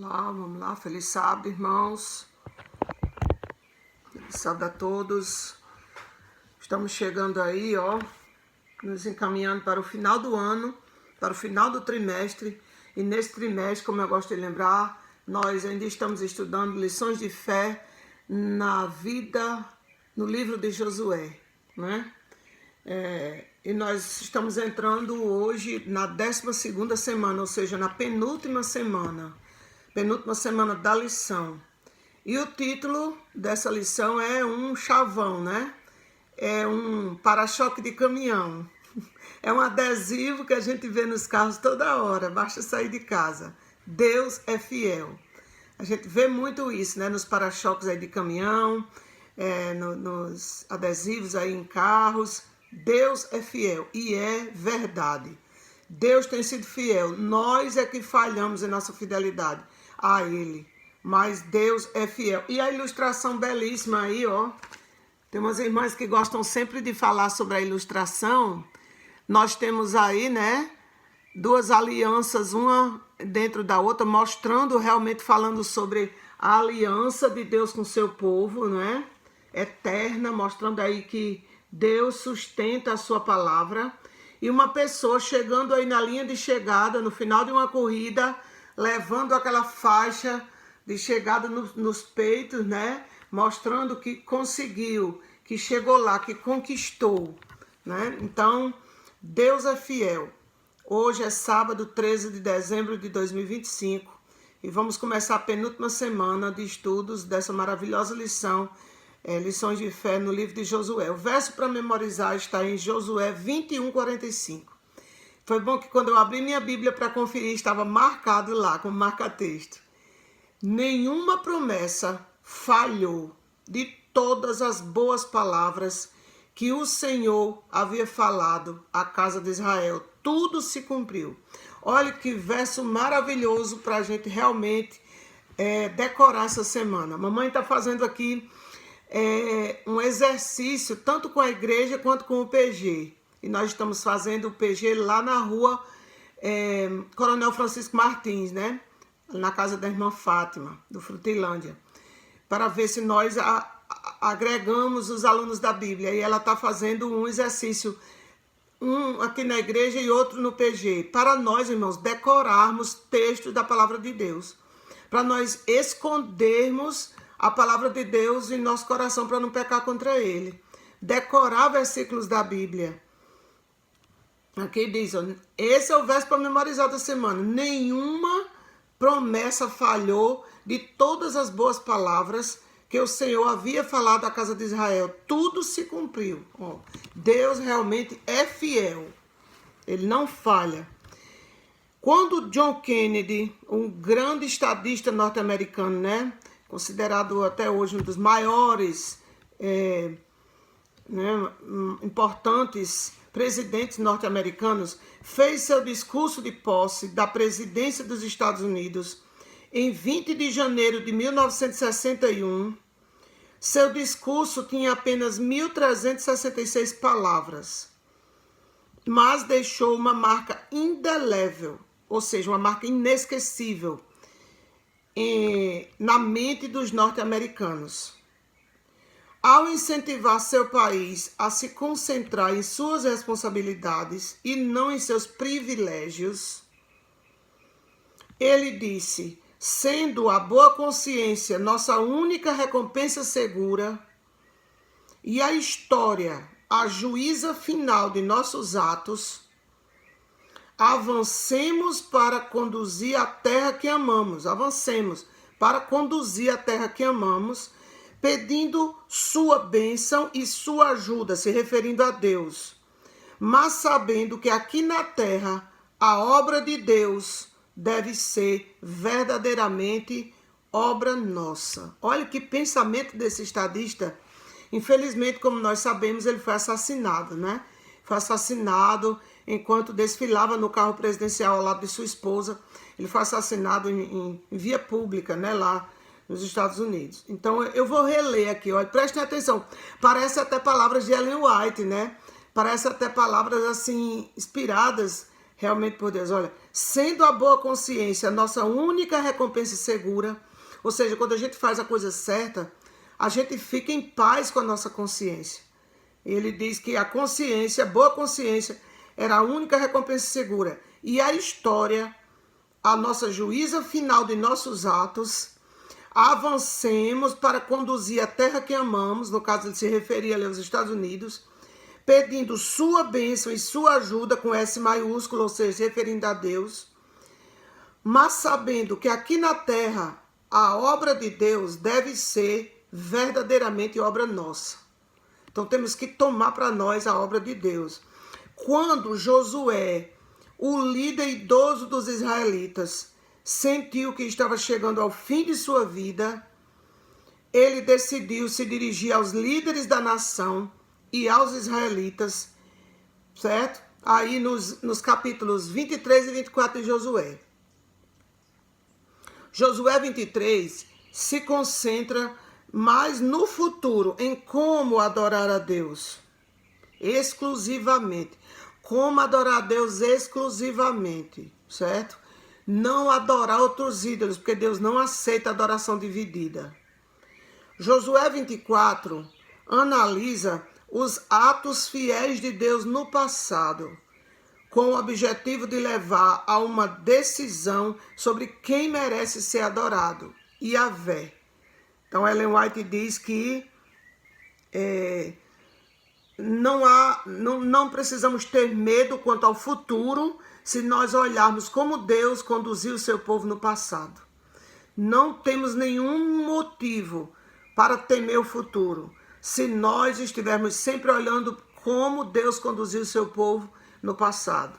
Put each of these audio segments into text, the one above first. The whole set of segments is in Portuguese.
Vamos lá. Feliz sábado, irmãos. Feliz sábado a todos. Estamos chegando aí, nos encaminhando para o final do ano, para o final do trimestre. E nesse trimestre, como eu gosto de lembrar, nós ainda estamos estudando lições de fé na vida, no livro de Josué, né? E nós estamos entrando hoje na 12ª semana, ou seja, na penúltima semana da lição. E o título dessa lição é um chavão, né? É um para-choque de caminhão. É um adesivo que a gente vê nos carros toda hora, basta sair de casa. Deus é fiel. A gente vê muito isso, né? Nos para-choques aí de caminhão, nos adesivos aí em carros. Deus é fiel e é verdade. Deus tem sido fiel. Nós é que falhamos em nossa fidelidade a Ele. Mas Deus é fiel. E a ilustração belíssima aí, Tem umas irmãs que gostam sempre de falar sobre a ilustração. Nós temos aí, né, duas alianças, uma dentro da outra, mostrando, realmente falando sobre a aliança de Deus com o seu povo, né? Eterna, mostrando aí que Deus sustenta a sua palavra. E uma pessoa chegando aí na linha de chegada, no final de uma corrida, levando aquela faixa de chegada nos peitos, né? Mostrando que conseguiu, que chegou lá, que conquistou, né? Então, Deus é fiel. Hoje é sábado, 13 de dezembro de 2025 e vamos começar a penúltima semana de estudos dessa maravilhosa lição, lições de fé no livro de Josué. O verso para memorizar está em Josué 21:45. Foi bom que quando eu abri minha Bíblia para conferir, estava marcado lá, como marca-texto. Nenhuma promessa falhou de todas as boas palavras que o Senhor havia falado à casa de Israel. Tudo se cumpriu. Olha que verso maravilhoso para a gente realmente decorar essa semana. Mamãe está fazendo aqui um exercício, tanto com a igreja quanto com o PG. E nós estamos fazendo o PG lá na rua Coronel Francisco Martins, né? Na casa da irmã Fátima, do Frutilândia. Para ver se nós agregamos os alunos da Bíblia. E ela está fazendo um exercício, um aqui na igreja e outro no PG. Para nós, irmãos, decorarmos textos da palavra de Deus. Para nós escondermos a palavra de Deus em nosso coração para não pecar contra ele. Decorar versículos da Bíblia. Aqui diz, esse é o verso para memorizar da semana. Nenhuma promessa falhou de todas as boas palavras que o Senhor havia falado à casa de Israel. Tudo se cumpriu. Deus realmente é fiel. Ele não falha. Quando John Kennedy, um grande estadista norte-americano, né, considerado até hoje um dos maiores importantes presidentes norte-americanos, fez seu discurso de posse da presidência dos Estados Unidos em 20 de janeiro de 1961, seu discurso tinha apenas 1.366 palavras, mas deixou uma marca indelével, ou seja, uma marca inesquecível na mente dos norte-americanos. Ao incentivar seu país a se concentrar em suas responsabilidades e não em seus privilégios, ele disse: sendo a boa consciência nossa única recompensa segura e a história a juíza final de nossos atos, avancemos para conduzir a terra que amamos. Avancemos para conduzir a terra que amamos, pedindo sua bênção e sua ajuda, se referindo a Deus, mas sabendo que aqui na terra a obra de Deus deve ser verdadeiramente obra nossa. Olha que pensamento desse estadista. Infelizmente, como nós sabemos, ele foi assassinado, né? Foi assassinado enquanto desfilava no carro presidencial ao lado de sua esposa. Ele foi assassinado em via pública, né? Lá nos Estados Unidos. Então, eu vou reler aqui, olha, prestem atenção. Parece até palavras de Ellen White, né? Parece até palavras, assim, inspiradas realmente por Deus. Olha, sendo a boa consciência a nossa única recompensa segura, ou seja, quando a gente faz a coisa certa, a gente fica em paz com a nossa consciência. Ele diz que a consciência, a boa consciência, era a única recompensa segura. E a história, a nossa juíza final de nossos atos, avancemos para conduzir a terra que amamos, no caso ele se referia ali aos Estados Unidos, pedindo sua bênção e sua ajuda com S maiúsculo, ou seja, se referindo a Deus, mas sabendo que aqui na terra a obra de Deus deve ser verdadeiramente obra nossa. Então temos que tomar para nós a obra de Deus. Quando Josué, o líder idoso dos israelitas, sentiu que estava chegando ao fim de sua vida, ele decidiu se dirigir aos líderes da nação e aos israelitas, certo? Aí nos capítulos 23 e 24 de Josué. Josué 23 se concentra mais no futuro, em como adorar a Deus exclusivamente. Como adorar a Deus exclusivamente, certo? Não adorar outros ídolos, porque Deus não aceita adoração dividida. Josué 24 analisa os atos fiéis de Deus no passado, com o objetivo de levar a uma decisão sobre quem merece ser adorado, Yahvé. Então Ellen White diz que não precisamos ter medo quanto ao futuro se nós olharmos como Deus conduziu o seu povo no passado. Não temos nenhum motivo para temer o futuro se nós estivermos sempre olhando como Deus conduziu o seu povo no passado.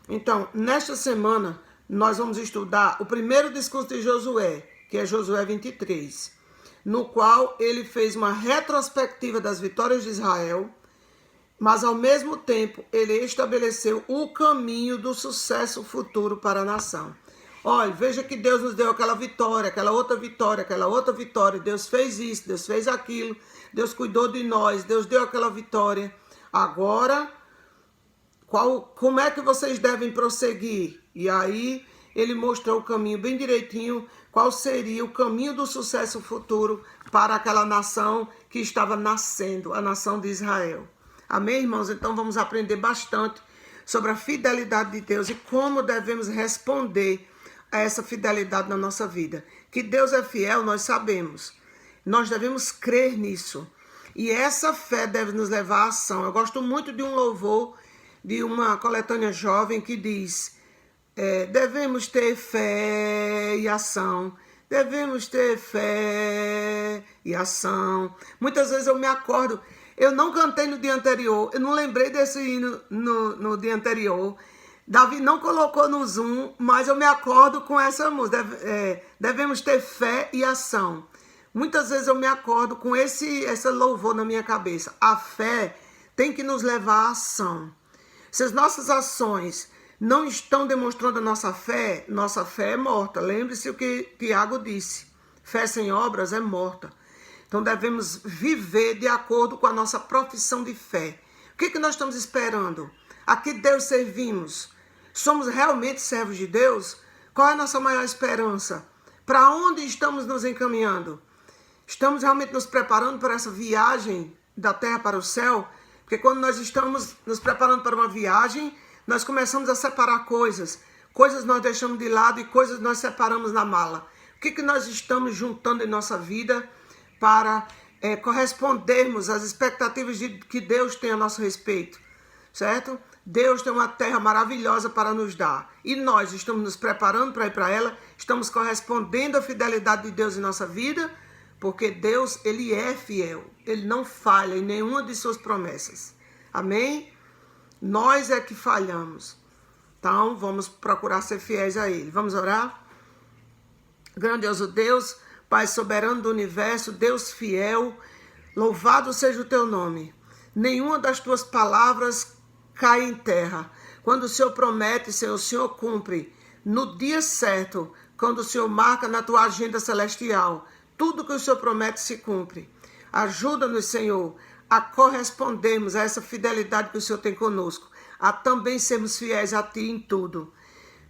Então, nesta semana, nós vamos estudar o primeiro discurso de Josué, que é Josué 23, no qual ele fez uma retrospectiva das vitórias de Israel, mas ao mesmo tempo ele estabeleceu o caminho do sucesso futuro para a nação. Olha, veja que Deus nos deu aquela vitória, aquela outra vitória, Deus fez isso, Deus fez aquilo, Deus cuidou de nós, Deus deu aquela vitória. Agora, como é que vocês devem prosseguir? E aí ele mostrou o caminho bem direitinho, qual seria o caminho do sucesso futuro para aquela nação que estava nascendo, a nação de Israel. Amém, irmãos? Então vamos aprender bastante sobre a fidelidade de Deus e como devemos responder a essa fidelidade na nossa vida. Que Deus é fiel, nós sabemos. Nós devemos crer nisso. E essa fé deve nos levar à ação. Eu gosto muito de um louvor de uma coletânea jovem que diz: devemos ter fé e ação. Devemos ter fé e ação. Muitas vezes eu me acordo. Eu não cantei no dia anterior, eu não lembrei desse hino no dia anterior. Davi não colocou no Zoom, mas eu me acordo com essa música. Devemos ter fé e ação. Muitas vezes eu me acordo com esse louvor na minha cabeça. A fé tem que nos levar à ação. Se as nossas ações não estão demonstrando a nossa fé é morta. Lembre-se o que Tiago disse. Fé sem obras é morta. Então devemos viver de acordo com a nossa profissão de fé. O que nós estamos esperando? A que Deus servimos? Somos realmente servos de Deus? Qual é a nossa maior esperança? Para onde estamos nos encaminhando? Estamos realmente nos preparando para essa viagem da terra para o céu? Porque quando nós estamos nos preparando para uma viagem, nós começamos a separar coisas. Coisas nós deixamos de lado e coisas nós separamos na mala. O que nós estamos juntando em nossa vida para correspondermos às expectativas que Deus tem a nosso respeito, certo? Deus tem uma terra maravilhosa para nos dar e nós estamos nos preparando para ir para ela, estamos correspondendo à fidelidade de Deus em nossa vida, porque Deus, Ele é fiel, Ele não falha em nenhuma de suas promessas, amém? Nós é que falhamos, então vamos procurar ser fiéis a Ele. Vamos orar? Grandioso Deus, Pai soberano do universo, Deus fiel, louvado seja o teu nome. Nenhuma das tuas palavras cai em terra. Quando o Senhor promete, Senhor, o Senhor cumpre. No dia certo, quando o Senhor marca na tua agenda celestial, tudo que o Senhor promete se cumpre. Ajuda-nos, Senhor, a correspondermos a essa fidelidade que o Senhor tem conosco. a também sermos fiéis a Ti em tudo.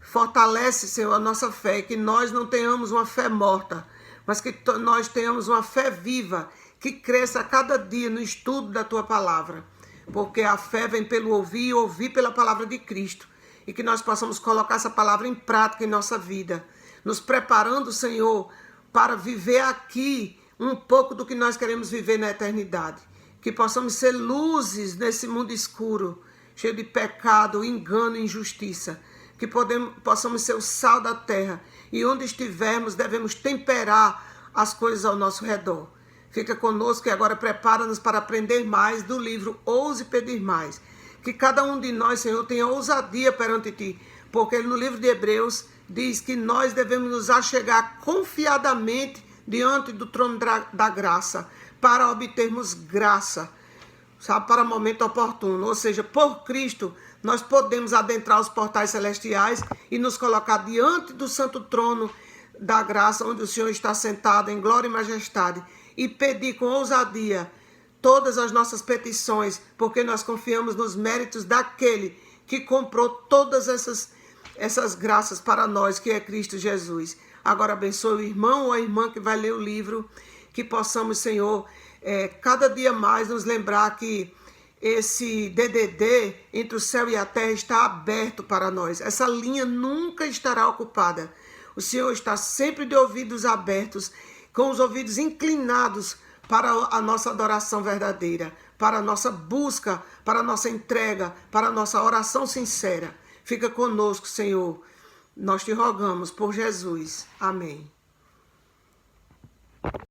Fortalece, Senhor, a nossa fé, que nós não tenhamos uma fé morta, mas que nós tenhamos uma fé viva, que cresça a cada dia no estudo da Tua palavra. Porque a fé vem pelo ouvir e ouvir pela palavra de Cristo. E que nós possamos colocar essa palavra em prática em nossa vida, nos preparando, Senhor, para viver aqui um pouco do que nós queremos viver na eternidade. Que possamos ser luzes nesse mundo escuro, cheio de pecado, engano e injustiça. Que possamos ser o sal da terra. E onde estivermos, devemos temperar as coisas ao nosso redor. Fica conosco e agora prepara-nos para aprender mais do livro Ouse Pedir Mais. Que cada um de nós, Senhor, tenha ousadia perante Ti. Porque no livro de Hebreus diz que nós devemos nos achegar confiadamente diante do trono da graça, para obtermos graça, sabe, para o momento oportuno. Ou seja, por Cristo, nós podemos adentrar os portais celestiais e nos colocar diante do santo trono da graça, onde o Senhor está sentado em glória e majestade, e pedir com ousadia todas as nossas petições, porque nós confiamos nos méritos daquele que comprou todas essas graças para nós, que é Cristo Jesus. Agora abençoe o irmão ou a irmã que vai ler o livro, que possamos, Senhor, cada dia mais nos lembrar que esse DDD entre o céu e a terra está aberto para nós. Essa linha nunca estará ocupada. O Senhor está sempre de ouvidos abertos, com os ouvidos inclinados para a nossa adoração verdadeira, para a nossa busca, para a nossa entrega, para a nossa oração sincera. Fica conosco, Senhor. Nós te rogamos por Jesus. Amém.